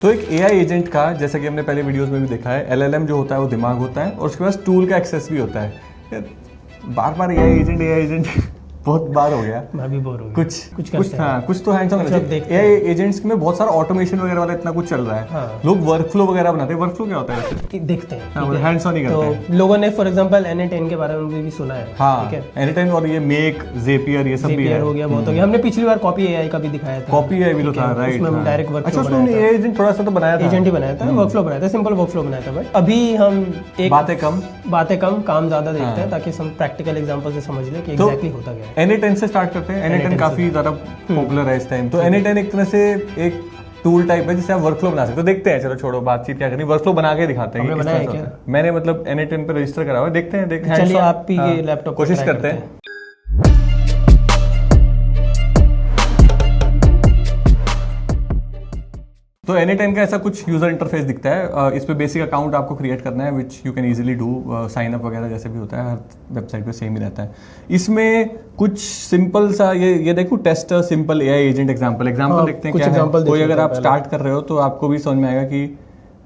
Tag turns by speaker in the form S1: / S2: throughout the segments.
S1: तो एक AI agent का, जैसा कि हमने पहले वीडियोस में भी देखा है, LLM जो होता है वो दिमाग होता है और उसके पास टूल का एक्सेस भी होता है। यार बार बार AI एजेंट बहुत बार हो गया,
S2: मैं भी बोर हो गया।
S1: कुछ तो हैंड्स ऑन होना चाहिए। AI एजेंट्स में बहुत सारा ऑटोमेशन वगैरह वाला इतना कुछ चल रहा है।
S2: हाँ।
S1: लोग वर्कफ्लो वगैरह बनाते हैं। वर्कफ्लो क्या होता है वैसे?
S2: देखते हैं,
S1: हाँ, हैंड्स ऑन ही करते हैं।
S2: तो लोगों ने फॉर एग्जांपल N10 के बारे में भी सुना है।
S1: हाँ,
S2: ठीक है,
S1: N10 और ये मेक, ज़ेपियर, ये सब भी है।
S2: हो गया, बहुत हो गया। हमने पिछली बार कॉपी AI का भी दिखाया था।
S1: कॉपी AI भी तो था, राइट।
S2: उसमें हम डायरेक्ट वर्कफ्लो
S1: अच्छा, उसमें AI एजेंट थोड़ा सा तो बनाया था,
S2: एजेंट ही बनाया था, वर्कफ्लो बनाया था, सिंपल वर्कफ्लो बनाया था। बट अभी हम एक बातें कम काम ज्यादा देखते हैं, ताकि हम प्रैक्टिकल एग्जांपल से समझ ले कि एग्जैक्टली होता क्या है।
S1: N10 से स्टार्ट करते हैं। N10 काफी ज्यादा पॉपुलर है इस टाइम। तो N10 एक तरह से एक टूल टाइप है जिससे आप वर्कफ्लो बना सकते हो। तो देखते हैं, चलो छोड़ो बातचीत क्या करनी, वर्कफ्लो बना के दिखाते हैं।
S2: हमने बनाया क्या?
S1: मैंने मतलब N10 पे रजिस्टर करा हुआ है। देखते हैं
S2: चलिए आप ही के लैपटॉप
S1: कोशिश करते हैं। तो N10 का ऐसा कुछ यूजर इंटरफेस दिखता है। इस पे बेसिक अकाउंट आपको क्रिएट करना है, which you can easily do. Sign up वगैरह जैसे भी होता है, हर वेबसाइट पे सेम ही रहता है। इसमें कुछ सिंपल सा ये देखो, test simple AI agent example देखते हैं क्या है। कोई अगर आप स्टार्ट कर रहे हो तो आपको भी समझ में आएगा कि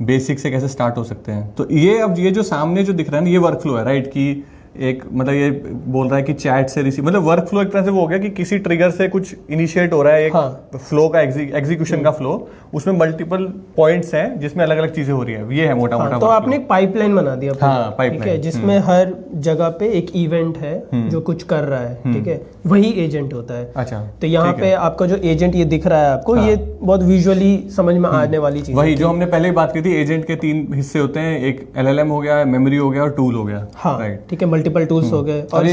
S1: बेसिक से कैसे स्टार्ट हो सकते हैं। तो ये जो सामने जो दिख रहा है ना, ये वर्कफ्लो है, राइट। कि एक मतलब ये बोल रहा है कि चैट से रिसीव, मतलब वर्क फ्लो एक तरह से वो हो गया कि किसी ट्रिगर से कुछ इनिशिएट हो रहा है, एक फ्लो का एग्जीक्यूशन का फ्लो। उसमें मल्टीपल पॉइंट्स हैं जिसमें अलग अलग चीजें हो रही है। ये है मोटा मोटा।
S2: तो आपने एक पाइपलाइन बना दिया।
S1: हाँ, पाइपलाइन,
S2: ठीक है, जिसमें हर जगह पे एक इवेंट है जो कुछ कर रहा है। ठीक है, वही एजेंट होता है।
S1: अच्छा,
S2: तो यहाँ पे आपका जो एजेंट ये दिख रहा है आपको, ये बहुत विजुअली समझ में आने वाली चीज।
S1: वही जो हमने पहले बात की थी, एजेंट के 3 हिस्से होते हैं। एक LLM हो गया, मेमोरी हो गया और टूल हो गया।
S2: हाँ, ठीक है, मल्टीपल टूल्स हो गए। और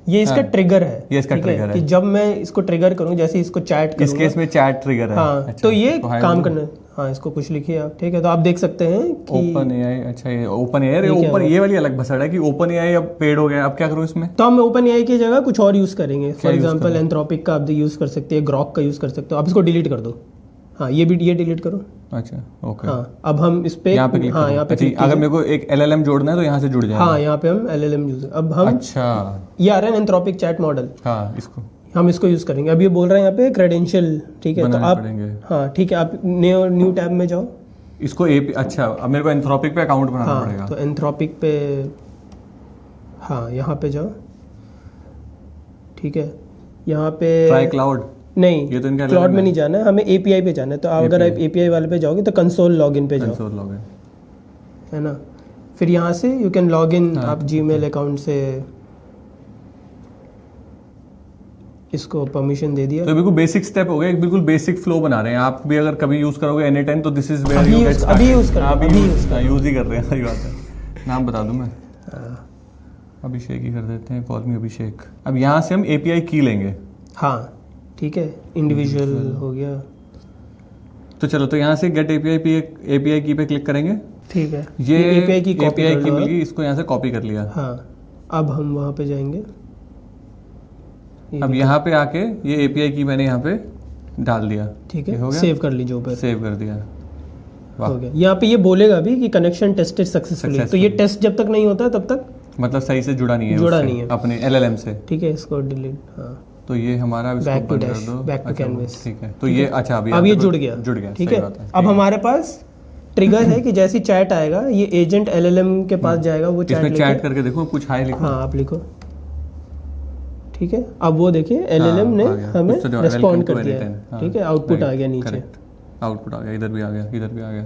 S2: ये इसका ट्रिगर है।
S1: ये इसका ट्रिगर है
S2: कि जब मैं इसको ट्रिगर करूं, जैसे इसको चैट करूंगा,
S1: इस केस में चैट ट्रिगर है।
S2: हाँ, तो ये काम करना। हाँ, इसको कुछ लिखिए आप। ठीक है, तो आप देख सकते हैं कि
S1: OpenAI। अच्छा, ये OpenAI ऊपर ये वाली अलग भसड़ है कि OpenAI अब पेड हो गया। अब क्या करूं इसमें?
S2: तो हम OpenAI की जगह कुछ और यूज करेंगे। फॉर एग्जांपल एंथ्रोपिक का आप यूज कर सकते हैं, ग्रॉक का यूज कर सकते हो। आप इसको डिलीट कर दो। हाँ, ये डिलीट करो।
S1: अच्छा, ओके।
S2: हाँ, अब हम इस पे
S1: यहाँ पे अगर मेरे को एक LLM जोड़ना है तो यहाँ से जुड़ जाएगा।
S2: हाँ, यहाँ पे हम LLM यूज, अब हम,
S1: अच्छा,
S2: ये आ रहा है एंथ्रोपिक चैट मॉडल।
S1: हाँ,
S2: हम इसको यूज करेंगे। अब ये बोल रहे हैं यहाँ पे क्रेडेंशियल। ठीक है, तो आप, हाँ ठीक है, आप न्यू टैब में जाओ।
S1: इसको अच्छा, अब मेरे को एंथ्रोपिक पे अकाउंट बनाना पड़ेगा।
S2: तो एंथ्रोपिक पे, हाँ, यहाँ पे जाओ। ठीक है, यहाँ पे
S1: ट्राई क्लाउड
S2: नहीं, ये तो इनका क्लाउड में नहीं जाना है, हमें API पे जाना है। तो अगर आप API वाले पे जाओगे तो कंसोल लॉगिन पे जाओ, है ना। फिर यहाँ से यू कैन लॉग इन। आप Gmail अकाउंट से इसको परमिशन दे दिया।
S1: तो बिल्कुल बेसिक स्टेप हो गया, एक बिल्कुल बेसिक फ्लो बना रहे हैं। आप भी अगर कभी यूज करोगे N10 तो this is where you get
S2: अभी यूज कर,
S1: यूज ही कर रहे हैं। सही बात है। नाम बता दूं मैं? अभिषेक ही कर देते हैं, कॉल मी अभिषेक। अब यहाँ से हम API की लेंगे।
S2: हाँ, ठीक है, इंडिविजुअल हो गया।
S1: तो चलो, तो यहाँ से गेट API की पे क्लिक करेंगे।
S2: ठीक है,
S1: ये
S2: API की
S1: मिल गई, इसको यहाँ से कॉपी कर लिया।
S2: हाँ, अब हम वहाँ पे जाएंगे।
S1: अब यहाँ पे आके ये API की मैंने यहाँ पे डाल दिया।
S2: ठीक है, सेव कर लीजिए ऊपर।
S1: सेव कर दिया,
S2: हो गया। यहाँ पे ये बोलेगा भी कि कनेक्शन टेस्टेड सक्सेसफुली। तो ये टेस्ट जब तक नहीं होता तब तक
S1: मतलब सही से जुड़ा नहीं है अपने LLM से।
S2: ठीक है, इसको डिलीट। हाँ,
S1: तो ये हमारा
S2: back to dash, back to canvas.
S1: ठीक है, तो ये अच्छा,
S2: अब ये जुड़ गया। ठीक है, अब हमारे पास ट्रिगर है कि जैसी चैट आएगा, ये एजेंट LLM के पास जाएगा। वो
S1: चैट करके देखो, कुछ हाई लिखो।
S2: हाँ, आप लिखो। ठीक है, अब वो देखिए LLM ने हमें रिस्पॉन्ड कर दिया है। ठीक है, आउटपुट आ गया नीचे।
S1: आउटपुट आ गया, इधर भी आ गया, इधर भी आ गया।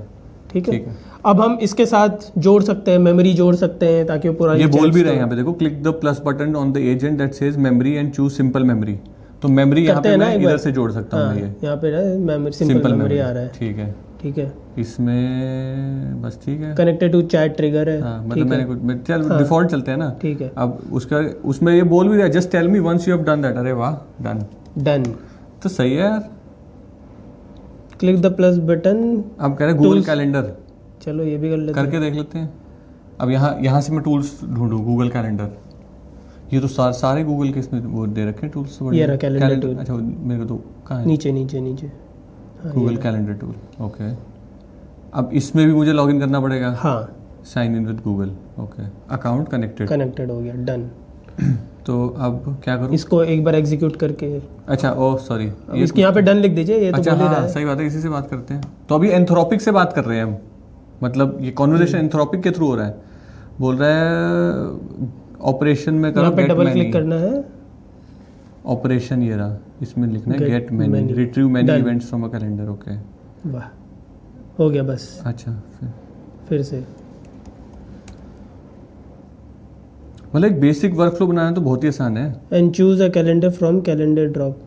S2: ठीक है, अब हम इसके साथ जोड़ सकते हैं, मेमोरी जोड़ सकते हैं, ताकि वो पूरा
S1: ये बोल भी रहे हैं यहाँ पे। देखो, click the plus button on the agent that says memory and choose simple memory. तो मेमोरी यहाँ पे मैं इधर से जोड़ सकता हूँ।
S2: यहाँ पे मेमोरी, सिंपल मेमोरी आ रहा है।
S1: ठीक है,
S2: ठीक है,
S1: इसमें बस ठीक है।
S2: कनेक्टेड टू चैट ट्रिगर है।
S1: मतलब मैंने कुछ चल डिफॉल्ट चलते हैं ना।
S2: ठीक है,
S1: अब उसमें ये बोल भी रहा है, just tell me once you have done that. अरे वाह, डन। तो सही है यार।
S2: Click the plus button.
S1: अब कह रहे गूगल कैलेंडर।
S2: चलो, ये भी कर लेते हैं,
S1: करके देख लेते हैं। अब यहाँ से मैं टूल्स ढूंढूं, गूगल कैलेंडर। ये तो सारे गूगल के इसमें वो दे रखे हैं टूल्स।
S2: ये रहा कैलेंडर टूल।
S1: अच्छा, मेरे को तो कहाँ है?
S2: नीचे।
S1: Google calendar tool, okay. अब इसमें भी मुझे लॉगिन करना पड़ेगा।
S2: हाँ,
S1: sign in with Google, okay. Account connected
S2: हो गया, डन।
S1: तो अब क्या करूँ?
S2: इसको एक बार एग्जीक्यूट करके,
S1: अच्छा ओह सॉरी,
S2: इसके यहाँ पे डन लिख दीजिए, ये तो
S1: अच्छा
S2: बोल ही रहा
S1: हाँ
S2: है।
S1: सही बात है, इसी से बात करते हैं। तो अभी एंथ्रोपिक से बात कर रहे हैं हम, मतलब ये कॉन्वर्जेशन एंथ्रोपिक के थ्रू हो रहा है। बोल रहा है ऑपरेशन में करो
S2: यहाँ पे
S1: get
S2: डबल
S1: many।
S2: क्लिक करना है,
S1: ऑपरेशन ये रहा, इसमें लिखना है
S2: Get
S1: gate many,
S2: many।
S1: Retrieve many
S2: Done।
S1: Events from a calendar. Okay
S2: वाह, हो गया बस।
S1: अच्छा
S2: फिर से
S1: मतलब एक बेसिक वर्कफ्लो बनाना तो बहुत ही आसान है।
S2: And choose a calendar from calendar drop.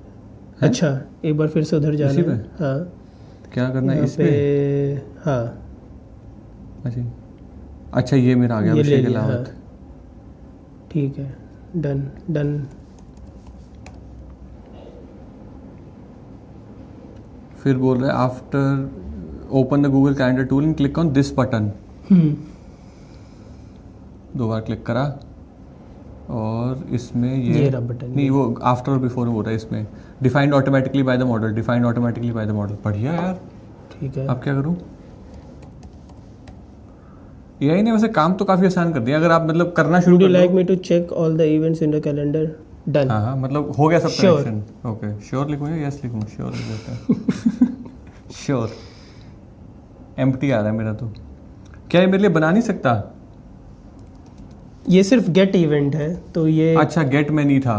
S2: अच्छा एक बार फिर से उधर जाना
S1: इसी
S2: है।
S1: पे?
S2: हाँ
S1: क्या करना है
S2: यहाँ
S1: इसमें?
S2: पे, हाँ
S1: अच्छा ये मेरा आ गया
S2: ये ले
S1: अभिषेक
S2: लिया, हाँ।
S1: अलावत।
S2: ठीक है, डन डन।
S1: फिर बोल रहा है after open the Google calendar tool and click on this button. दो बार क्लिक करा और इसमें ये
S2: रहा बटन।
S1: नहीं, वो आफ्टर और बिफोर में हो रहा है। इसमें defined automatically by the model, defined automatically by the model. बढ़िया यार,
S2: ठीक है।
S1: अब क्या करूं? एआई ने वैसे काम तो काफी आसान कर दिया, अगर आप मतलब करना शुरू
S2: Would you
S1: कर
S2: like
S1: दो।
S2: me to check all the events in the calendar? Done.
S1: हाँ हाँ, मतलब हो गया सब
S2: Sure।
S1: कनेक्शन। ओके श्योर लिखूं या यस लिखूं? श्योर लिख देता है। श्योर। एम्प्टी आ रहा है मेरा तो। क्या ये मेरे लिए बना नहीं सकता?
S2: ये सिर्फ गेट इवेंट है तो ये,
S1: अच्छा गेट में नहीं था,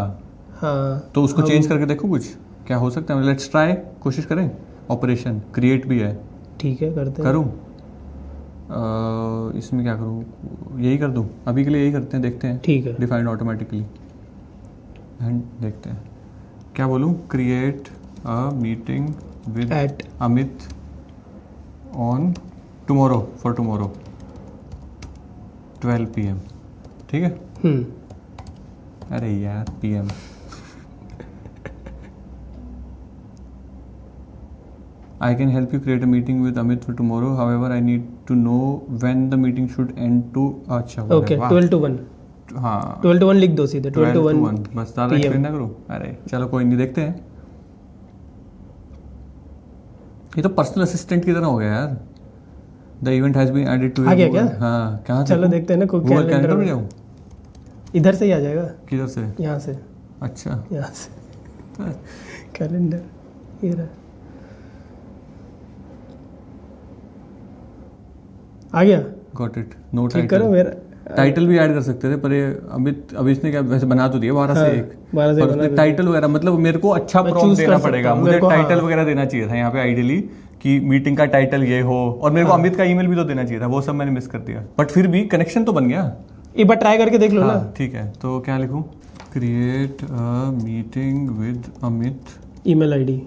S2: हाँ
S1: तो उसको
S2: हम-
S1: चेंज करके देखो कुछ क्या हो सकता है। लेट्स ट्राई, कोशिश करें। ऑपरेशन क्रिएट भी है,
S2: ठीक है करते हैं।
S1: करूं? इसमें क्या करूं? यही कर दूं अभी के लिए, यही करते हैं, देखते हैं।
S2: ठीक है।
S1: डिफाइंड ऑटोमेटिकली एंड देखते हैं क्या बोलूं। Create a meeting with
S2: At
S1: Amit on tomorrow, for tomorrow 12 PM। ठीक है। अरे यार PM। I can help you create a meeting with Amit for tomorrow. However, I need to know when the meeting should end to। अच्छा
S2: okay 12 to 1।
S1: हाँ
S2: 12 to 1 लिख दो सीधे, 12 to 1।
S1: बस ज़्यादा
S2: PM।
S1: एक्सप्लेन ना करूँ। अरे चलो कोई नहीं, देखते हैं। ये तो पर्सनल असिस्टेंट की तरह हो गया यार। The event has been added to.
S2: आ गया क्या?
S1: हाँ कहाँ?
S2: चलो देखते हैं ना,
S1: गूगल कैलेंडर
S2: कैलेंडर
S1: में जाऊँ?
S2: इधर से ही आ जाएगा,
S1: किधर से?
S2: यहाँ से,
S1: अच्छा
S2: यहाँ से कैलेंडर ये रहा, आ गया।
S1: Got it. नो
S2: ठीक करो
S1: टाइटल।
S2: मेरा
S1: टाइटल भी ऐड कर सकते थे, पर ये अमित अभी इसने क्या वैसे बना तो दिया 12
S2: हाँ,
S1: से 1।
S2: 12 से
S1: पर
S2: बना
S1: उसने
S2: दिया।
S1: टाइटल वगैरह, मतलब मेरे को अच्छा
S2: मैं
S1: प्रॉम्प्ट
S2: choose कर
S1: देना
S2: सकता
S1: पड़ेगा।
S2: हूँ,
S1: मुझे
S2: मेरे को,
S1: टाइटल
S2: हाँ।
S1: वगैरह देना चाहिए था यहाँ पे आइडियली, कि मीटिंग का टाइटल ये हो, और मेरे को अमित का ईमेल भी तो देना चाहिए था, वो सब मैंने मिस कर दिया। बट फिर भी कनेक्शन तो बन गया।
S2: एक बार ट्राई करके देख लो ना।
S1: हाँ ठीक है, तो क्या लिखूं? Create a meeting with Amit,
S2: email ID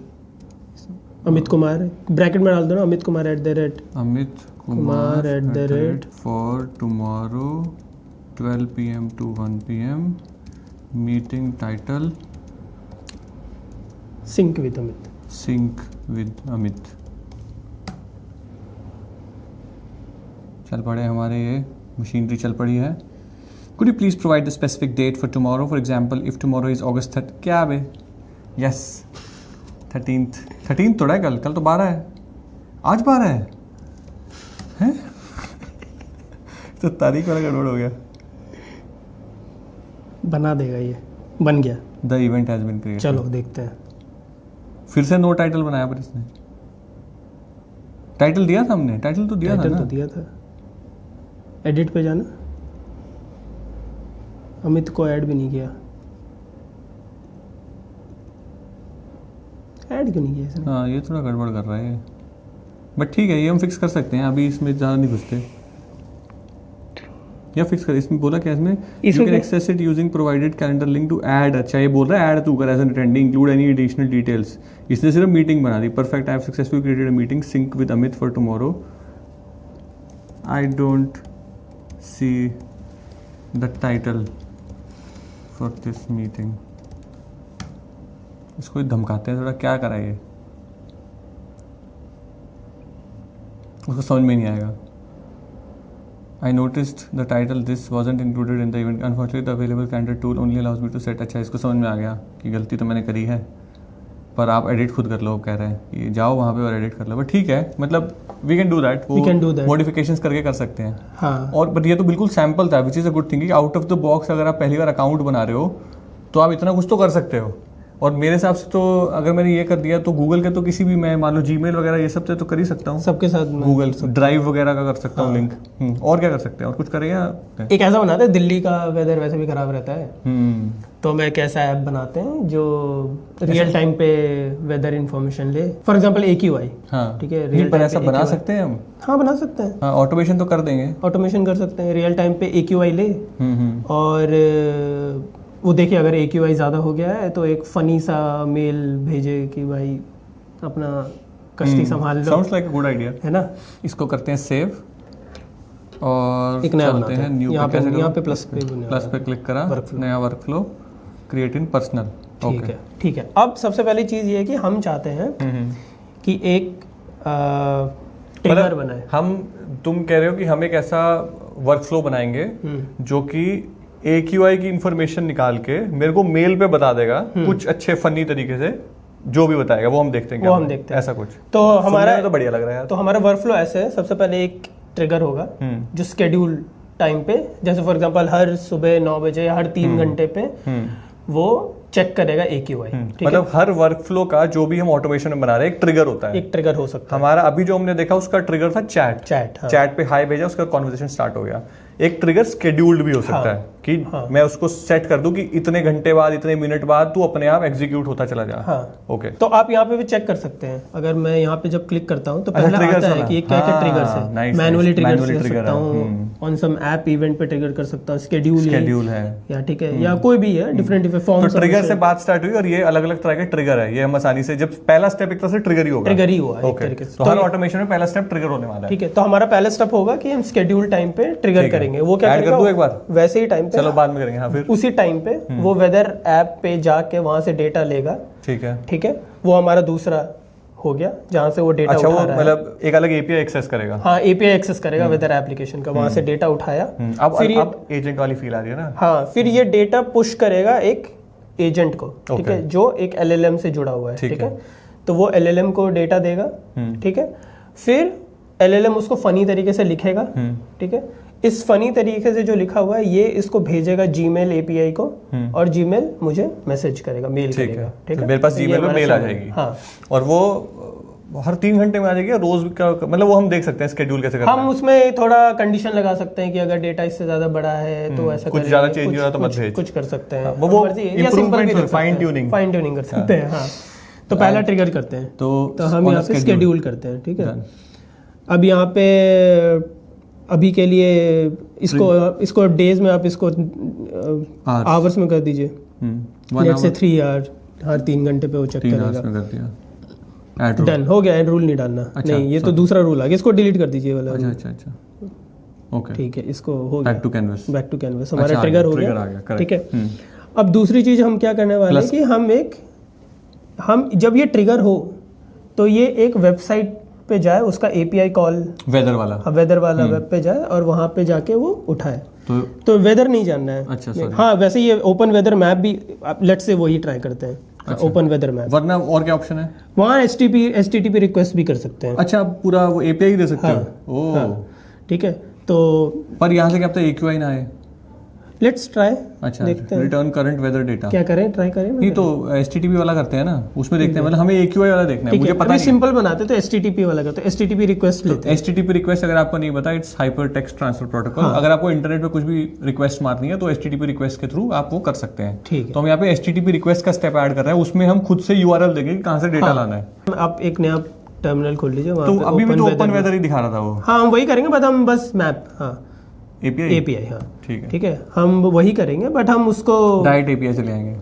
S2: Amit Kumar, bracket में डाल दो ना, Amit Kumar
S1: Amit Kumar for tomorrow 12 PM to 1 PM। Meeting title
S2: sync with Amit.
S1: Sync with Amit. चल पड़े हमारे, ये मशीनरी चल पड़ी है। Could you please provide the specific date for tomorrow, for example if tomorrow is August 30। क्या बे? यस 13th थोड़ा है, कल तो 12 है, आज 12 है, हैं? तो तारीख वाला गड़बड़ हो गया।
S2: बना देगा ये, बन गया।
S1: The event has been created.
S2: चलो देखते हैं।
S1: फिर से नो टाइटल बनाया, पर इसने टाइटल दिया था, हमने टाइटल तो दिया था
S2: टाइटल
S1: ना।
S2: तो दिया था। एडिट पे जाना, अमित को ऐड भी नहीं किया। ऐड क्यों नहीं किया इसने?
S1: हाँ ये थोड़ा गड़बड़ कर रहा है, बट ठीक है, ये हम फिक्स कर सकते हैं, अभी इसमें ज़्यादा नहीं घुसते। या फिक्स कर, इसमें बोला क्या इसमें? You can access it using provided calendar link to add. अच्छा ये बोल रहा है ऐड टू कर as an attending include any additional details. इसने सिर्फ मीटिंग बना दी। Perfect, I have successfully created a meeting sync with Amit for tomorrow. I don't see the title for this meeting. इसको धमकाते हैं थोड़ा, क्या करा ये, उसको समझ में नहीं आएगा। I noticed the title this wasn't included in the event. Unfortunately, the available calendar tool only allows me to set। अच्छा इसको समझ में आ गया कि गलती तो मैंने करी है, पर आप एडिट खुद कर लो, कह रहे हैं ये जाओ वहाँ पे और एडिट कर लो। बट ठीक है, मतलब वी कैन डू दैट, वो मॉडिफिकेशंस करके कर सकते हैं।
S2: हाँ।
S1: और बट ये तो बिल्कुल सैम्पल था, which is a good thing कि आउट ऑफ द बॉक्स अगर आप पहली बार अकाउंट बना रहे हो तो आप इतना कुछ तो कर सकते हो। और मेरे हिसाब से तो अगर मैंने ये कर दिया तो गूगल के तो किसी भी, मैं मान लो जीमेल वगैरह ये सब से तो कर ही सकता हूँ,
S2: सबके साथ
S1: गूगल ड्राइव वगैरह का कर सकता हूँ लिंक। और क्या कर सकते हैं, और कुछ करें या
S2: एक ऐसा बनाते हैं, दिल्ली का वेदर वैसे भी खराब रहता है, तो मैं एक ऐसा ऐप बनाते हैं जो रियल टाइम पे वेदर इन्फॉर्मेशन ले, फॉर एग्जांपल AQI।
S1: हाँ
S2: ठीक है,
S1: रियल पर ऐसा बना सकते हैं हम।
S2: हाँ बना सकते हैं,
S1: हाँ ऑटोमेशन तो कर देंगे,
S2: ऑटोमेशन कर सकते हैं, रियल टाइम पे AQI ले और वो देखिए अगर AQI ज़्यादा हो गया है तो एक फनी सा मेल भेजे कि भाई अपना कश्ती संभाल लो।
S1: Sounds like a good idea,
S2: है ना।
S1: इसको करते हैं सेव और
S2: एक नया
S1: चलते हैं न्यू
S2: यहाँ पे प्लस
S1: पे क्लिक करा, नया वर्कफ्लो क्रिएट इन पर्सनल।
S2: ठीक है। अब सबसे पहली चीज़ ये है कि हम चाहते हैं कि एक ट्रिगर बनाए।
S1: तुम कह रहे हो कि हम एक ऐसा वर्कफ्लो बनाएंगे जो कि AQI की इंफॉर्मेशन निकाल के मेरे को मेल पे बता देगा कुछ अच्छे फनी तरीके से, जो भी बताएगा वो हम देखते हैं, ऐसा कुछ।
S2: तो हमारा
S1: तो बढ़िया लग रहा है।
S2: तो हमारा वर्कफ्लो ऐसे है, सबसे पहले एक ट्रिगर होगा जो स्केड्यूल टाइम पे, जैसे फॉर एग्जांपल हर सुबह 9 बजे या हर 3 घंटे पे वो चेक करेगा AQI।
S1: मतलब हर वर्कफ्लो का जो भी हम ऑटोमेशन में बना रहे हैं एक ट्रिगर होता है,
S2: एक ट्रिगर हो सकता है।
S1: हमारा अभी जो हमने देखा उसका ट्रिगर था चैट पे हाई भेजा, उसका कॉन्वर्सेशन स्टार्ट हो गया। एक ट्रिगर स्केड्यूल्ड भी हो सकता है कि मैं उसको सेट कर दूं कि इतने घंटे बाद, इतने मिनट बाद तू अपने आप एग्जीक्यूट होता चला जा। ओके,
S2: तो आप यहाँ पे भी चेक कर सकते हैं। अगर मैं यहाँ पे जब क्लिक करता हूँ तो पहले आता है कि क्या क्या ट्रिगर्स है। मैनुअली ट्रिगर कर सकता हूँ, ऑन सम ऐप इवेंट पे ट्रिगर कर सकता हूँ, शेड्यूल है या ठीक है, या कोई भी है डिफरेंट फॉर्म।
S1: तो ट्रिगर से बात स्टार्ट हुई और ये अलग अलग तरह के ट्रिगर है, ये हम आसानी से, जब पहला स्टेप एक तरह से ट्रिगर ही होगा, तो हर ऑटोमेशन में पहला स्टेप ट्रिगर होने वाला है।
S2: ठीक है, तो हमारा पहला स्टेप होगा कि हम शेड्यूल टाइम पे ट्रिगर करेंगे। वो क्या करेगा
S1: एक बार
S2: वैसे ही टाइम पे,
S1: चलो बाद में करेंगे। हाँ, फिर
S2: उसी टाइम पे वो वेदर ऐप पे जाके वहां से डेटा लेगा। ठीक है, वो हमारा दूसरा हो गया जहां से वो डेटा उठा रहा है।
S1: मतलब एक अलग API एक्सेस करेगा।
S2: हाँ, API एक्सेस करेगा वेदर एप्लीकेशन का, वहां से डेटा उठाया।
S1: अब एजेंट वाली फील आ रही है ना।
S2: हाँ, फिर ये डेटा पुश करेगा एक एजेंट को, ठीक है, जो एक LLM से जुड़ा हुआ है। ठीक है, तो वो LLM को डेटा देगा। ठीक है, फिर LLM उसको फनी तरीके से लिखेगा। ठीक है, इस फनी तरीके से जो लिखा हुआ है ये इसको भेजेगा जीमेल API को, और जीमेल मुझे मैसेज करेगा, मेल करेगा। ठीक है,
S1: मेरे पास जीमेल पे मेल आ जाएगी।
S2: हाँ,
S1: और वो हर 3 घंटे में आ जाएगी, रोज का, मतलब वो हम देख सकते हैं स्केड्यूल कैसे करना है।
S2: हम उसमें थोड़ा कंडीशन लगा सकते हैं कि अगर डेटा इससे ज्यादा बड़ा है तो ऐसा
S1: कुछ ज्यादा चेंज हो रहा तो मत भेज,
S2: कुछ कर सकते हैं।
S1: वो इंप्रूवमेंट, फाइन
S2: ट्यूनिंग कर सकते हैं। हाँ, तो पहला ट्रिगर करते हैं, तो हम यहाँ पे स्केड्यूल करते हैं। ठीक है, अब यहाँ पे अभी के लिए इसको डेज में आप इसको आवर्स में कर दीजिए। लेट्स से 3 आवर, हर 3 घंटे पे वो चेक करेगा। डन हो गया, एंड रूल नहीं डालना। नहीं, ये तो दूसरा रूल आ गया, इसको डिलीट कर दीजिए वाला।
S1: अच्छा ओके, ठीक
S2: है, इसको हो गया बैक टू कैनवस हमारा ट्रिगर हो गया। ठीक है, अब दूसरी चीज हम क्या करने वाले हैं कि हम जब ये ट्रिगर हो तो ये एक वेबसाइट पे जाए, उसका API कॉल वेदर वाला वेब पे जाए और वहां पे जाके वो उठाए। तो वेदर नहीं जानना है। अच्छा, हाँ, वैसे ये ओपन वेदर मैप भी लेट्स से वही ट्राई करते हैं। ओपन वेदर मैप,
S1: वरना और क्या ऑप्शन है
S2: वहाँ? HTTP रिक्वेस्ट भी कर सकते हैं।
S1: अच्छा, पूरा वो API ही दे सकते हो।
S2: ठीक है, तो
S1: पर यहाँ से क्या पता AQI ना आए?
S2: Let's try.
S1: अच्छा, देखते हैं। रिटर्न करंट वेदर डेटा
S2: क्या करें, ट्राई करें?
S1: नहीं तो HTTP वाला करते हैं ना, उसमें देखते हैं। मतलब हमें AQI वाला देखना है, मुझे पता नहीं।
S2: सिंपल बनाते तो HTTP वाला करते हैं, HTTP रिक्वेस्ट लेते हैं।
S1: HTTP रिक्वेस्ट अगर आपको नहीं पता, it's hyper text transfer protocol. अगर आपको इंटरनेट पे कुछ भी रिक्वेस्ट मारनी है तो HTTP रिक्वेस्ट के थ्रू आप वो कर सकते हैं। ठीक है, तो हम यहाँ पे HTTP रिक्वेस्ट का स्टेप ऐड कर रहे हैं, उसमें हम खुद से URL देंगे कि कहाँ से डेटा लाना है।
S2: आप एक नया टर्मिनल खोल लीजिए,
S1: तो अभी भी तो ओपन वेदर ही दिखा रहा था वो।
S2: हाँ, हम वही करेंगे, बस मैप। हाँ, API हाँ, ठीक है, हम वही करेंगे, बट हम उसको
S1: डायरेक्ट API से ले आएंगे।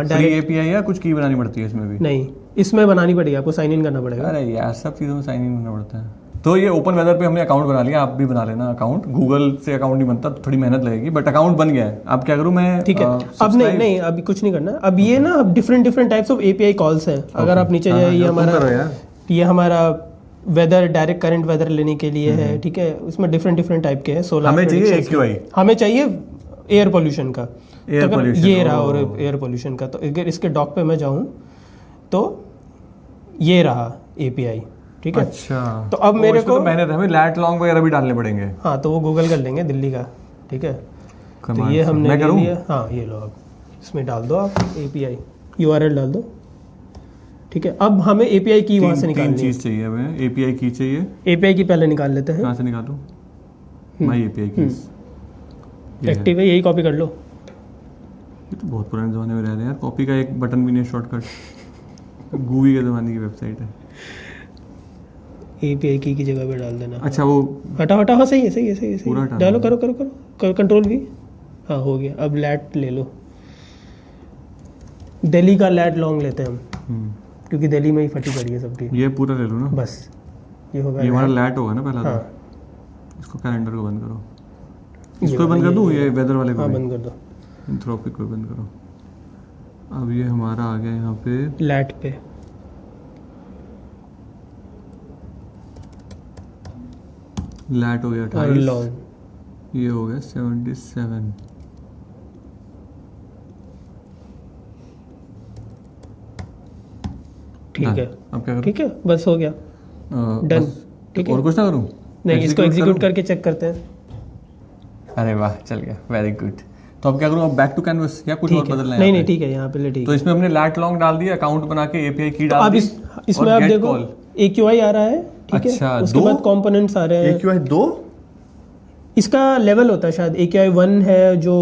S1: डायरेक्ट API या कुछ की बनानी पड़ती है इसमें भी?
S2: नहीं, इसमें बनानी पड़ेगी, आपको साइन इन करना पड़ेगा।
S1: अरे यार, सब चीज़ों में साइन इन करना पड़ता है। तो ये ओपन वेदर पे हमने अकाउंट बना लिया, आप भी बना लेना अकाउंट। गूगल से अकाउंट नहीं बनता, थोड़ी मेहनत लगेगी, बट अकाउंट बन गया है। अब क्या करूँ मैं? ठीक है, अब नहीं, अभी कुछ नहीं करना। अब ये ना different types of API calls हैं। अगर आप नीचे जाइए, ये हमारा वेदर, डायरेक्ट करंट वेदर लेने के लिए है। ठीक है, उसमें डिफरेंट टाइप के हैं। सोलर हमें चाहिए AQI, हमें चाहिए एयर पोल्यूशन का, ये रहा, और एयर पोल्यूशन का। तो अगर इसके डॉक पे मैं जाऊं तो ये रहा API। ठीक है, अच्छा, तो अब मेरे को मेहनत है, हमें लैट लॉन्ग वगैरह भी डालने पड़ेंगे। हाँ, तो वो गूगल कर लेंगे दिल्ली का। ठीक है, तो ये हमने ले लिया। हाँ, ये लो, अब
S2: इसमें डाल दो आप API URL डाल दो, ठीक है। अब हमें API की वहाँ से निकालनी है।
S1: 3 चीज़ चाहिए हमें, API की चाहिए।
S2: API की पहले निकाल लेते हैं।
S1: कहाँ से निकालूँ? माई API की
S2: एक्टिव है, यही कॉपी कर लो।
S1: ये तो बहुत पुराने ज़माने में रह रहे हैं यार, कॉपी का एक बटन भी नहीं है, शॉर्टकट। गूवी के ज़माने की वेबसाइट है।
S2: API की जगह पे डाल देना।
S1: अच्छा वो
S2: हटा हटा, हाँ सही है सही है सही है सही
S1: पूरा
S2: है।
S1: हटा
S2: डालो,
S1: दो।
S2: करो करो करो, कंट्रोल भी, हाँ हो गया। अब लैट ले लो, दिल्ली का लैट लॉन्ग लेते हैं हम, क्योंकि दिल्ली में ही फटी पड़ी है सबकी।
S1: ये पूरा ले लो ना,
S2: बस ये होगा।
S1: ये हमारा लैट होगा ना पहला।
S2: हाँ
S1: तो इसको कैलेंडर को बंद करो, इसको बंद कर दूँ, ये वेदर वाले को?
S2: हाँ बंद कर दो।
S1: एंथ्रोपिक को बंद करो। अब ये हमारा आ गया यहाँ पे
S2: लैट पे,
S1: लैट हो गया
S2: और
S1: 28,
S2: लॉन्ग
S1: ये हो गया 77।
S2: ठीक है।
S1: अब क्या करूँ?
S2: ठीक है, बस हो गया, डन। ठीक है,
S1: और कुछ ना करूँ?
S2: नहीं, इसको एग्जीक्यूट करके चेक करते हैं।
S1: अरे वाह, चल गया, वेरी गुड। तो अब क्या करूँ? अब बैक टू कैनवस या कुछ और बदलना है?
S2: नहीं नहीं ठीक है, यहाँ पे ठीक
S1: तो
S2: है।
S1: इसमें हमने लैट लॉन्ग डाल दिया, अकाउंट बना के API की डाल
S2: अब
S1: दी।
S2: इसमें आप देखो AQI आ रहा है, ठीक
S1: अच्छा,
S2: है। उसके बाद कंपोनेंट्स आ रहे हैं।
S1: AQI 2?
S2: इसका लेवल होता है शायद, AQI 1 है जो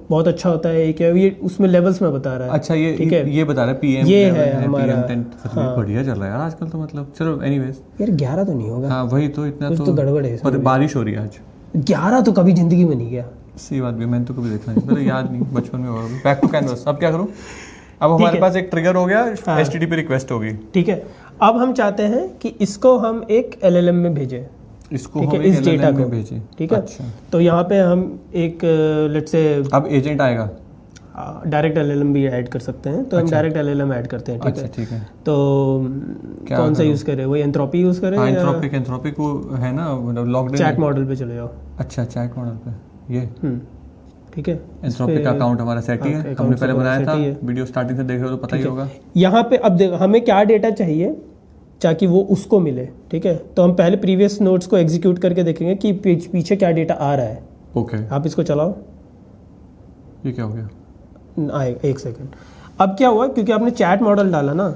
S2: बहुत अच्छा होता है। AQI ये उसमें लेवल्स में बता रहा है।
S1: अच्छा, ये
S2: ठीक है,
S1: ये बता रहा है PM
S2: ये
S1: level
S2: है हमारा।
S1: PM 10 सच में बढ़िया चल रहा है यार आजकल तो, मतलब चलो एनीवेज।
S2: यार 11 तो नहीं होगा।
S1: हाँ वही तो, इतना
S2: कुछ तो गड़बड़ है
S1: पर बारिश हो रही है आज।
S2: 11 तो कभी जिंदगी में नहीं गया।
S1: सही बात भी, मैंने तो कभी देखा नहीं, मेरे याद नहीं, बचपन में होगा। बैक टू कैनवस, अब क्या करूँ? अब हमारे पास एक ट्रिगर हो गया, HTTP रिक्वेस्ट होगी।
S2: ठीक है, अब हम चाहते हैं कि इसको हम एक LLM में भेजें।
S1: इसको
S2: ठीक
S1: हम
S2: है, इस
S1: एक
S2: डेटा
S1: LLM
S2: को
S1: में भेजें।
S2: ठीक है।
S1: अच्छा।
S2: तो यहाँ पे हम एक लेट्स से
S1: अब एजेंट आएगा,
S2: डायरेक्ट LLM भी ऐड कर सकते हैं। तो हम डायरेक्ट LLM ऐड करते हैं। ठीक
S1: अच्छा
S2: है,
S1: ठीक है।
S2: तो कौन सा यूज करें? वही एंथ्रोपी यूज करें या
S1: एंथ्रोपिक वो है ना, लॉक्ड
S2: चैट मॉडल पे चले जाओ?
S1: अच्छा, चैट मॉडल पे ये
S2: ठीक है।
S1: एंथ्रोपिक का अकाउंट हमारा सेट ही है, हमने पहले बनाया था, वीडियो स्टार्टिंग से देख रहे हो तो पता ही होगा।
S2: यहाँ पे अब देखो हमें क्या डेटा चाहिए ताकि वो उसको मिले। ठीक है, तो हम पहले प्रीवियस नोट्स को एग्जीक्यूट करके देखेंगे कि पीछे क्या डेटा आ रहा है।
S1: ओके,
S2: आप इसको चलाओ।
S1: ये क्या हो गया?
S2: आएगा, एक सेकंड। अब क्या हुआ, क्योंकि आपने चैट मॉडल डाला ना,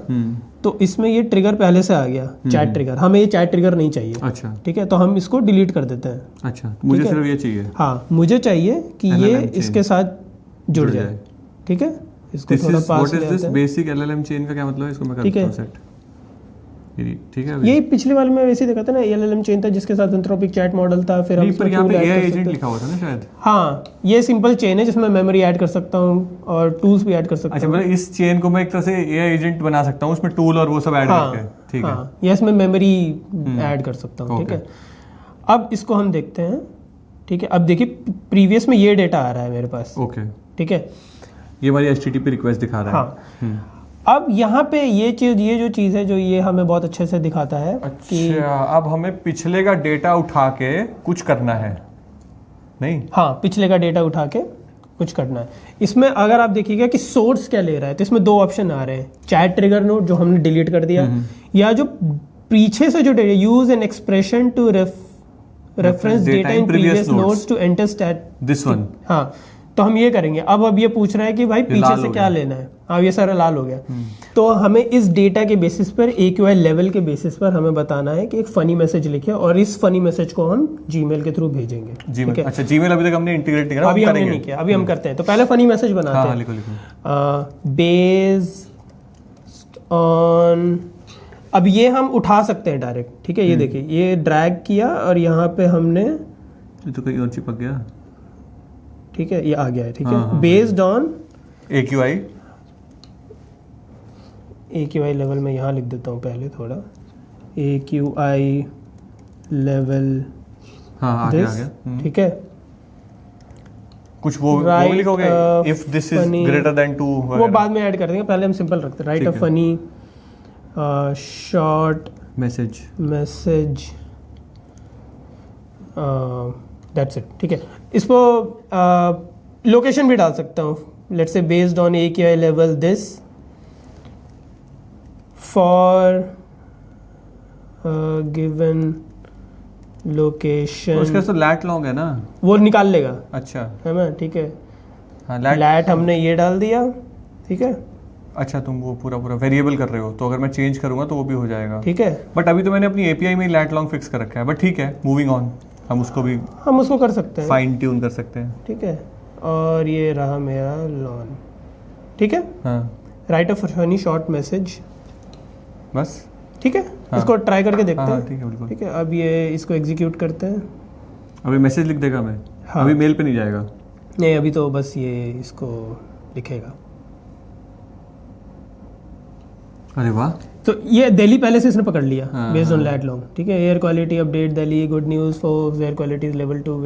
S2: तो इसमें ये ट्रिगर पहले से आ गया, चैट ट्रिगर। हमें ये चैट ट्रिगर नहीं चाहिए।
S1: अच्छा
S2: ठीक है, तो हम इसको डिलीट कर देते हैं।
S1: अच्छा, मुझे सिर्फ ये चाहिए।
S2: हाँ, मुझे चाहिए कि ये इसके साथ जुड़ जाए। ठीक है, इसको थोड़ा पास ले आते हैं।
S1: बेसिक LLM चेन का क्या मतलब है? इसको मैं करता हूं सेट। ठीक है,
S2: ये पिछले वाले में वैसे ही देखा था ना, LLM चेन था जिसके साथ एंथ्रोपिक चैट मॉडल था। फिर हम
S1: पर यहाँ पे AI एजेंट लिखा हुआ था ना शायद।
S2: हाँ, ये सिंपल चेन है जिसमें मेमोरी ऐड कर सकता हूँ और टूल्स भी ऐड कर सकता हूँ।
S1: अच्छा, मतलब इस चेन को मैं एक तरह से AI एजेंट बना सकता हूँ, उसमें टूल और वो सब ऐड करके। ठीक है,
S2: या इसमें मेमोरी ऐड कर सकता हूँ। ठीक है, अब इसको हम देखते हैं। ठीक है, अब देखिए प्रीवियस में ये डेटा आ रहा है मेरे पास।
S1: ओके,
S2: ठीक है,
S1: ये हमारी HTTP रिक्वेस्ट दिखा रहा है।
S2: हाँ। अब यहाँ पे ये जो चीज़ है, जो ये हमें बहुत अच्छे से दिखाता है।
S1: अच्छा, अब हमें पिछले का डेटा उठा के कुछ करना है, नहीं?
S2: हाँ, पिछले का डेटा उठा के कुछ करना है। इसमें अगर आप देखिएगा कि सोर्स क्या ले रहा है, तो इसमें 2 ऑप्शन आ रहे हैं। चैट ट्रिगर नोट जो हमने डिलीट कर दिया, या जो पीछे से जो data, use an expression to reference data in previous notes to enter stat
S1: this one.
S2: हाँ, तो हम ये करेंगे। अब ये पूछ रहा है कि भाई पीछे से क्या लेना है। हाँ, ये सारा लाल हो गया। तो हमें इस डेटा के बेसिस पर, AQI लेवल के बेसिस पर हमें बताना है कि एक फनी मैसेज लिखे, और इस फनी मैसेज को हम Gmail के थ्रू भेजेंगे।
S1: Gmail, अच्छा, Gmail अभी तक हमने इंटीग्रेट नहीं करा,
S2: अभी हमने नहीं किया, अभी हम करते हैं। तो पहले फनी मैसेज बनाते हैं।
S1: लिखो।
S2: बेस्ड ऑन, अब ये हम उठा सकते हैं डायरेक्ट। ठीक है, ये देखिए, ये ड्रैग किया और यहाँ पे हमने,
S1: ये तो कहीं और चिपक गया।
S2: ठीक है, ये आ गया है। ठीक है, बेस्ड ऑन AQI लेवल में यहाँ लिख देता हूँ पहले थोड़ा, AQI लेवल।
S1: हाँ, आ गया।
S2: ठीक है,
S1: कुछ वो भी लिखोगे, if this is greater than 2,
S2: वो बाद में ऐड कर देंगे। पहले हम सिंपल रखते हैं, right a funny short message that's it. ठीक है, इसको लोकेशन भी डाल सकता हूँ। Let's say based on AQI level this for given location.
S1: उसका तो लैट लॉन्ग है ना,
S2: वो निकाल लेगा।
S1: अच्छा
S2: है ना? ठीक है,
S1: हाँ,
S2: लैट हमने ये डाल दिया, ठीक है।
S1: अच्छा, तुम वो पूरा वेरिएबल कर रहे हो, तो अगर मैं चेंज करूंगा तो वो भी हो जाएगा,
S2: ठीक है।
S1: बट अभी तो मैंने अपनी एपीआई में लैट लॉन्ग फिक्स कर रखा है, बट ठीक है, मूविंग ऑन, हम उसको कर सकते हैं, फाइन ट्यून कर सकते हैं,
S2: ठीक है। और ये रहा मेरा लॉन, ठीक है।
S1: हाँ,
S2: right a funny short message,
S1: बस,
S2: ठीक है।
S1: हाँ,
S2: इसको ट्राई करके देखते
S1: हाँ,
S2: हैं,
S1: ठीक है, बिल्कुल,
S2: ठीक है। अब ये इसको एग्जीक्यूट करते हैं।
S1: अभी मैसेज लिख देगा मैं,
S2: हाँ।
S1: अभी मेल पे नहीं जाएगा,
S2: नहीं, अभी तो बस ये इसको लिखेगा।
S1: अरे वाह,
S2: तो ये दिल्ली पहले से इसने पकड़ लिया,
S1: हाँ,
S2: बेस्ड ऑन लैट लॉन्ग, ठीक है। Air quality update Delhi, good news for air quality is level 2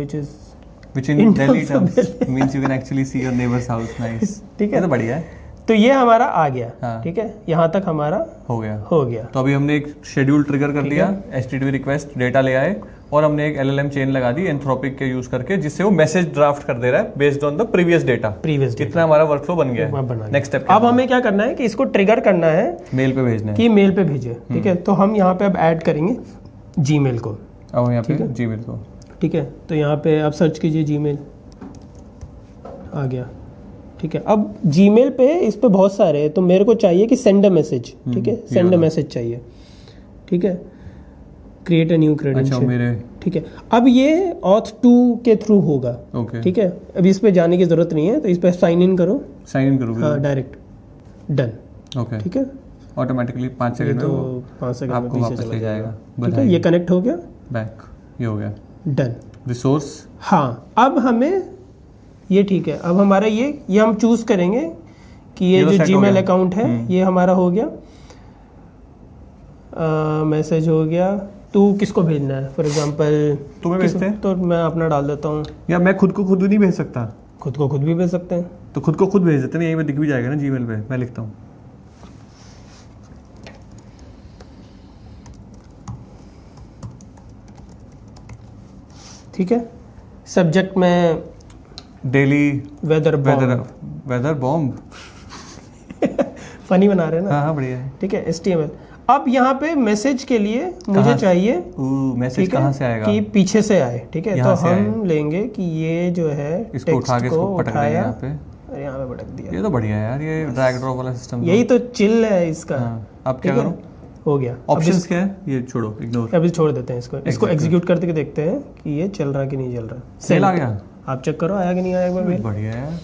S2: which
S1: in Delhi terms means you can actually see your neighbor's house, nice,
S2: ठीक है,
S1: ये तो बढ़िया है।
S2: तो ये हमारा आ गया,
S1: हाँ,
S2: ठीक है, यहाँ तक हमारा
S1: हो गया। तो अभी हमने एक शेड्यूल ट्रिगर कर दिया, HTTP रिक्वेस्ट, डेटा ले आए, और हमने एक LLM चेन लगा दी एंथ्रोपिक के यूज करके, जिससे वो मैसेज ड्राफ्ट कर दे रहा है based on the previous data. इतना हमारा वर्कफ्लो बन गया है। नेक्स्ट स्टेप
S2: अब हमें क्या करना है कि इसको ट्रिगर करना है,
S1: मेल पे भेजना है,
S2: कि मेल पे भेजे, ठीक है। तो हम यहाँ पे अब ऐड करेंगे जीमेल को,
S1: अब यहाँ पे जीमेल को,
S2: ठीक है। तो यहाँ पे आप सर्च कीजिए, जीमेल आ गया, ठीक है। अब जीमेल पे इस पे बहुत सारे हैं, तो मेरे को चाहिए कि सेंड अ मैसेज, ठीक है, सेंड अ मैसेज चाहिए, ठीक है। क्रिएट अ न्यू क्रेडेंशियल, ठीक है। अब ये ऑथ 2 के थ्रू होगा, ठीक है। अब इस पे जाने की जरूरत नहीं है, तो इस पे साइन इन करो,
S1: हाँ,
S2: डायरेक्ट डन,
S1: ओके,
S2: ठीक है।
S1: ऑटोमेटिकली 5 सेकंड में,
S2: तो 5 सेकंड में
S1: पीछे चला जाएगा,
S2: ठीक है। ये कनेक्ट हो गया,
S1: बैक, ये हो गया
S2: डन।
S1: रिसोर्स,
S2: हाँ, अब हमें ये ठीक है। अब हमारा ये हम चूज करेंगे कि ये जो जीमेल अकाउंट है ये हमारा हो गया, मैसेज हो गया। तू किसको भेजना है, फॉर एग्जांपल
S1: तुम्हें भेजते हैं,
S2: तो मैं अपना डाल देता हूँ,
S1: या मैं खुद को खुद भी नहीं भेज सकता,
S2: खुद को खुद भी भेज सकते हैं,
S1: तो खुद को खुद भेज देते हैं, यहीं पे दिख भी जाएगा ना जीमेल पे, मैं लिखता हूँ,
S2: ठीक है। सब्जेक्ट में
S1: डेली
S2: वेदर
S1: बॉम्ब
S2: फनी बना रहे हैं ना,
S1: हाँ, बढ़िया है,
S2: ठीक है। HTML। अब यहाँ पे मैसेज के लिए मुझे चाहिए,
S1: मैसेज कहाँ से आएगा,
S2: कि पीछे से आए, ठीक है। तो हम लेंगे कि ये जो है
S1: इसको उठा के इसको पटक देंगे यहाँ पे,
S2: और यहाँ पे पटक दिया।
S1: ये तो बढ़िया है यार, ये ड्रैग ड्रॉप वाला सिस्टम,
S2: यही तो चिल है इसका।
S1: अब क्या करूँ,
S2: हो गया।
S1: ऑप्शंस क्या है, ये छोड़ो, इग्नोर,
S2: अभी छोड़ देते हैं इसको एग्जीक्यूट करके देखते हैं कि ये चल रहा कि नहीं चल रहा।
S1: सेल आ गया,
S2: आप चेक करो आया कि नहीं आया एक बार।
S1: बढ़िया है,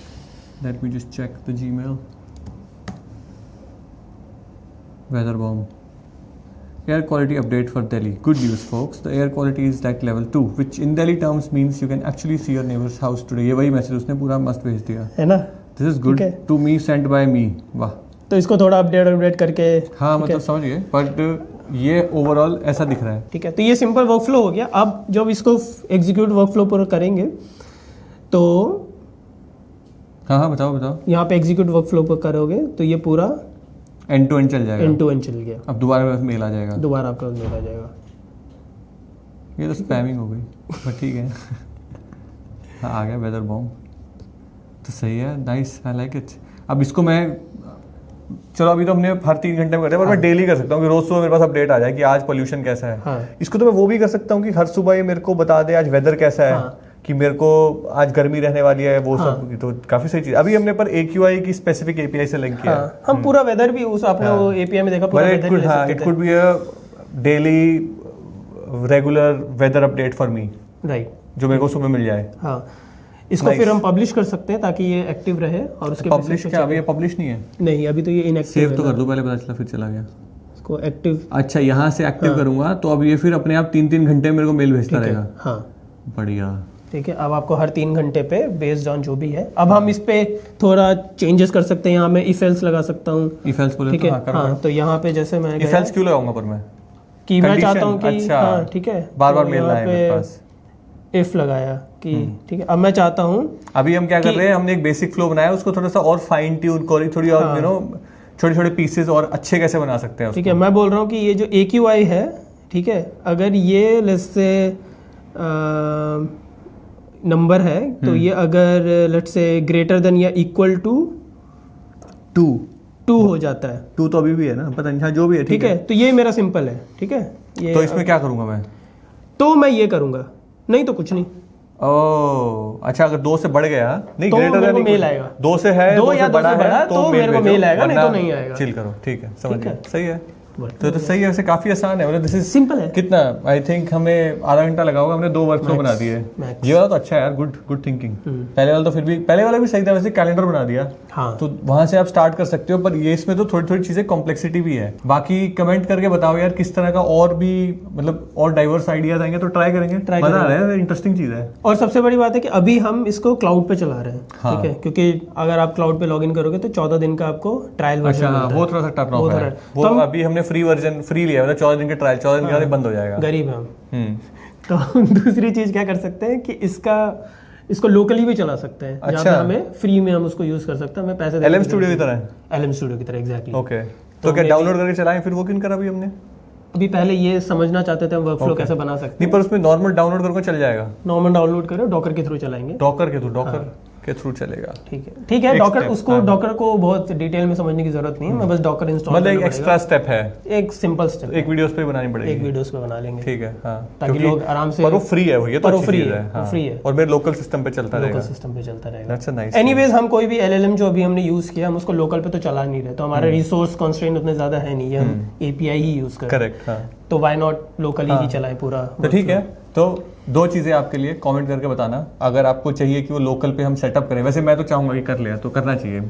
S1: let me just check the Gmail. Weather bomb, air quality update for Delhi. Good news folks, the air quality is like level 2, which in Delhi terms means you can actually see your neighbor's house today. ये वही message उसने पूरा मस्त भेज दिया
S2: है ना,
S1: this is good to me, sent by me, वाह।
S2: तो इसको थोड़ा अपडेट करके,
S1: हाँ, मतलब समझ गए, बट ये ओवरऑल ऐसा दिख रहा है,
S2: ठीक है। तो ये सिंपल वर्कफ्लो हो गया। अब जब इसको एग्जीक्यूट वर्कफ्लो पर करेंगे तो
S1: हाँ, बताओ,
S2: यहाँ पे एग्जीक्यूट वर्कफ्लो पर करोगे तो ये पूरा
S1: एंड टू एंड चल जाएगा,
S2: एंड टू एंड चल गया।
S1: अब दोबारा मेरे पास मेल आ जाएगा,
S2: दोबारा आपका मेल आ जाएगा।
S1: ये तो स्पैमिंग हो गई, पर ठीक है। हाँ, आ गया वेदर बॉम्ब, तो सही है, नाइस, आई लाइक इट। अब इसको मैं, चलो अभी तो हमने हर 3 घंटे में करते हैं, पर मैं डेली कर सकता हूँ कि रोज सुबह मेरे पास अपडेट आ जाए कि आज पोल्यूशन कैसा है।
S2: हाँ।
S1: इसको तो मैं वो भी कर सकता हूँ कि हर सुबह ये मेरे को बता दे आज वेदर कैसा है,
S2: हाँ।
S1: कि मेरे को आज गर्मी रहने वाली है, वो सब तो काफी सही चीज। अभी हमने पर AQI की स्पेसिफिक API से लिंक किया,
S2: हम पूरा वेदर भी उस आपने वो API में देखा, पूरा वेदर ले सकते थे।
S1: It could be a daily regular weather update for me,
S2: right,
S1: जो मेरे को सुबह मिल जाए।
S2: हाँ, इसको फिर हम पब्लिश कर सकते हैं ताकि ये एक्टिव रहे, और उसके
S1: पब्लिश क्या, अभी ये पब्लिश नहीं है,
S2: नहीं, अभी तो ये इनएक्टिव
S1: सेव तो कर दो, पहले पता चला फिर चला गया।
S2: इसको एक्टिव,
S1: अच्छा, यहाँ से एक्टिव करूंगा तो अब ये फिर अपने आप 3-3 घंटे मेरे को मेल भेजता रहेगा।
S2: हाँ,
S1: बढ़िया,
S2: ठीक है। अब आपको हर 3 घंटे पे बेस्ड ऑन जो भी है, अब हम इस पे थोड़ा चेंजेस कर सकते हैं। यहाँ मैं इफ एल्स लगा सकता हूँ,
S1: इफ एल्स बोले,
S2: ठीक है। हाँ, तो यहाँ पे जैसे मैं
S1: इफ एल्स क्यों लगाऊंगा, पर मैं
S2: कि मैं चाहता हूँ कि,
S1: अच्छा,
S2: हाँ, ठीक है,
S1: बार-बार मेल आए मेरे पास,
S2: इफ लगाया कि ठीक है। अब मैं चाहता हूँ,
S1: अभी हम क्या कर रहे हैं, हमने एक बेसिक फ्लो बनाया, उसको थोड़ा सा और फाइन ट्यून करी, थोड़ी और यू नो छोटे-छोटे पीसेस और अच्छे कैसे बना सकते हैं,
S2: ठीक है। मैं बोल रहा हूँ कि ये जो AQI है, ठीक है, अगर ये लेट्स से नंबर है, तो ये अगर लेट्स से ग्रेटर देन या इक्वल टू 2 हो जाता है,
S1: 2 तो अभी भी है ना, पता नहीं, जो भी है,
S2: ठीक है। तो ये मेरा सिंपल है, ठीक है। ये
S1: तो इसमें क्या करूंगा मैं,
S2: तो मैं ये करूंगा, नहीं तो कुछ नहीं,
S1: ओह अच्छा, अगर 2 से बढ़ गया नहीं,
S2: तो
S1: ग्रेटर
S2: मेरे को मेल आएगा।
S1: 2 से है,
S2: 2 या 2 से बड़ा है तो मेरे को मेल आएगा, नहीं तो नहीं आएगा।
S1: चिल करो, ठीक है, समझ
S2: ठीक है।
S1: गया, सही है। तो सही है, वैसे काफी आसान है, मतलब दिस इज
S2: सिंपल है।
S1: कितना आई थिंक हमें आधा घंटा लगा होगा, हमने 2 वर्कफ्लो बना दिए। ये वाला तो अच्छा है यार, गुड थिंकिंग। पहले वाला तो फिर भी, पहले वाला भी सही था, वैसे कैलेंडर बना दिया।
S2: हाँ।
S1: तो वहां से आप स्टार्ट कर सकते हो, पर ये इसमें तो थोड़ी थोड़ी चीजें कॉम्प्लेक्सिटी भी है। बाकी कमेंट करके बताओ यार किस तरह का और भी, मतलब और डाइवर्स आइडियाज आएंगे तो ट्राई करेंगे। मजा आ रहा है, इंटरेस्टिंग चीज है।
S2: और सबसे बड़ी बात है कि अभी हम इसको क्लाउड पे चला रहे हैं, ठीक है, क्योंकि अगर आप क्लाउड पे लॉगिन करोगे तो 14 दिन का आपको ट्रायल वर्जन मिलता है।
S1: वो थोड़ा सा टर्न ऑफ है, वो अभी हमने फ्री वर्जन फ्री लिया, मतलब 14 दिन के ट्रायल, 14 दिन के बाद बंद हो जाएगा।
S2: गरीब है हम। तो दूसरी चीज क्या कर सकते हैं कि इसको लोकली भी चला सकते हैं। अच्छा। हमें फ्री में हम उसको यूज कर सकते हैं, हमें पैसे
S1: LM स्टूडियो की तरह।
S2: LM स्टूडियो की तरह, एग्जैक्टली।
S1: ओके, तो क्या डाउनलोड करके चलाएं फिर, वो क्यों करा अभी हमने?
S2: अभी पहले ये समझना चाहते थे हम वर्कफ्लो कैसे बना सकते हैं।
S1: नहीं, पर उसमें नॉर्मल डाउनलोड करके चल जाएगा।
S2: नॉर्मल डाउनलोड करो, डॉकर के थ्रू चलाएंगे।
S1: डॉकर के थ्रू चलेगा,
S2: ठीक है। डॉकर उसको डॉकर को बहुत डिटेल में समझने की जरूरत नहीं है, मैं बस डॉकर इंस्टॉल,
S1: मतलब एक एक्स्ट्रा स्टेप है,
S2: एक सिंपल स्टेप,
S1: एक वीडियोस पे बनानी पड़ेगी,
S2: एक वीडियोस पे बना लेंगे,
S1: ठीक है। हाँ,
S2: ताकि लोग आराम से,
S1: पर वो फ्री है, वो ये तो
S2: फ्री है, फ्री है,
S1: और मेरे लोकल सिस्टम पे चलता रहेगा,
S2: लोकल सिस्टम पे चलता रहेगा।
S1: That's a nice.
S2: एनीवेज, हम कोई भी LLM जो अभी हमने यूज किया, हम उसको लोकल पे तो चला नहीं रहे, तो हमारे रिसोर्स कंस्ट्रेंट उतने ज्यादा है नहीं, हम API ही यूज कर,
S1: करेक्ट। हाँ,
S2: तो व्हाई नॉट लोकली ही चलाएं पूरा।
S1: तो ठीक है, तो 2 चीजें आपके लिए कमेंट करके बताना, अगर आपको चाहिए कि वो लोकल पे हम सेटअप करें। वैसे मैं तो चाहूंगा कि कर लिया तो करना चाहिए,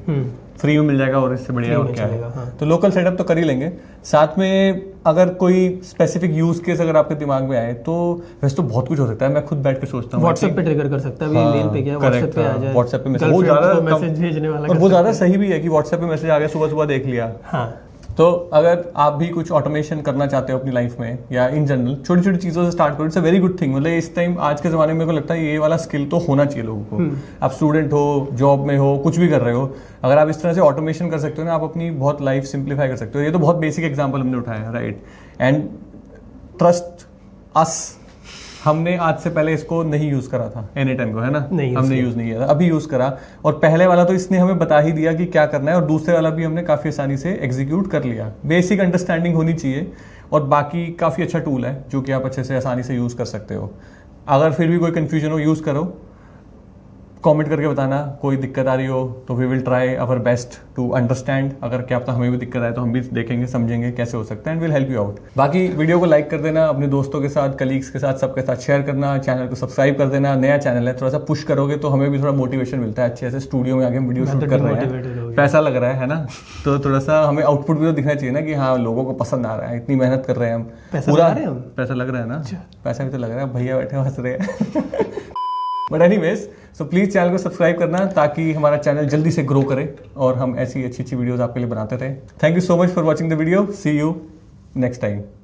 S1: फ्री में मिल जाएगा और इससे बढ़िया और क्या है। हाँ। तो लोकल सेटअप तो कर ही लेंगे, साथ में अगर कोई स्पेसिफिक यूज केस अगर आपके दिमाग में आए तो वैसे तो बहुत कुछ हो सकता है। मैं खुद बैठ के सोचता हूँ
S2: व्हाट्सएप पे ट्रिगर कर सकता है, अभी मेल पे क्या, व्हाट्सएप पे आ जाए,
S1: व्हाट्सएप पे मैसेज, वो ज्यादा
S2: मैसेज भेजने वाला,
S1: और वो ज्यादा सही भी है कि व्हाट्सएप पे मैसेज आ गया, सुबह सुबह देख लिया।
S2: हाँ,
S1: तो अगर आप भी कुछ ऑटोमेशन करना चाहते हो अपनी लाइफ में या इन जनरल, छोटी छोटी चीजों से स्टार्ट करो, it's a very good thing. मतलब इस टाइम आज के जमाने में मेरे को लगता है ये वाला स्किल तो होना चाहिए लोगों को। आप स्टूडेंट हो, जॉब में हो, कुछ भी कर रहे हो, अगर आप इस तरह से ऑटोमेशन कर सकते हो ना, आप अपनी बहुत लाइफ सिंप्लीफाई कर सकते हो। ये तो बहुत बेसिक एग्जाम्पल हमने उठाया, राइट। एंड ट्रस्ट अस, हमने आज से पहले इसको नहीं यूज करा था N8N को, है ना, हमने यूज नहीं किया था, अभी यूज करा। और पहले वाला तो इसने हमें बता ही दिया कि क्या करना है, और दूसरे वाला भी हमने काफी आसानी से एग्जीक्यूट कर लिया। बेसिक अंडरस्टैंडिंग होनी चाहिए, और बाकी काफी अच्छा टूल है जो कि आप अच्छे से आसानी से यूज कर सकते हो। अगर फिर भी कोई कंफ्यूजन हो, यूज करो, कमेंट करके बताना। कोई दिक्कत आ रही हो तो we will try our best to understand. अगर क्या पता हमें भी दिक्कत आए तो हम भी देखेंगे, समझेंगे कैसे हो सकता है, and will help you out. बाकी वीडियो को लाइक कर देना, अपने दोस्तों के साथ, कलीग्स के साथ, सबके साथ शेयर करना, चैनल को सब्सक्राइब कर देना। नया चैनल है, थोड़ा सा पुश करोगे तो हमें भी थोड़ा मोटिवेशन मिलता है। अच्छे से स्टूडियो में आके हम वीडियो शूट कर रहे हैं, पैसा लग रहा है ना, तो थोड़ा सा हमें आउटपुट भी तो दिखना चाहिए ना कि हाँ लोगों को पसंद आ रहा है, इतनी मेहनत कर रहे हैं हम, पूरा पैसा लग रहा है ना, पैसा भी तो लग रहा है, भैया बैठे हंस रहे हैं। But anyways, so please channel को सब्सक्राइब करना ताकि हमारा चैनल जल्दी से ग्रो करे और हम ऐसी अच्छी अच्छी वीडियोस आपके लिए बनाते रहे। Thank you so much for watching the video, see you next time.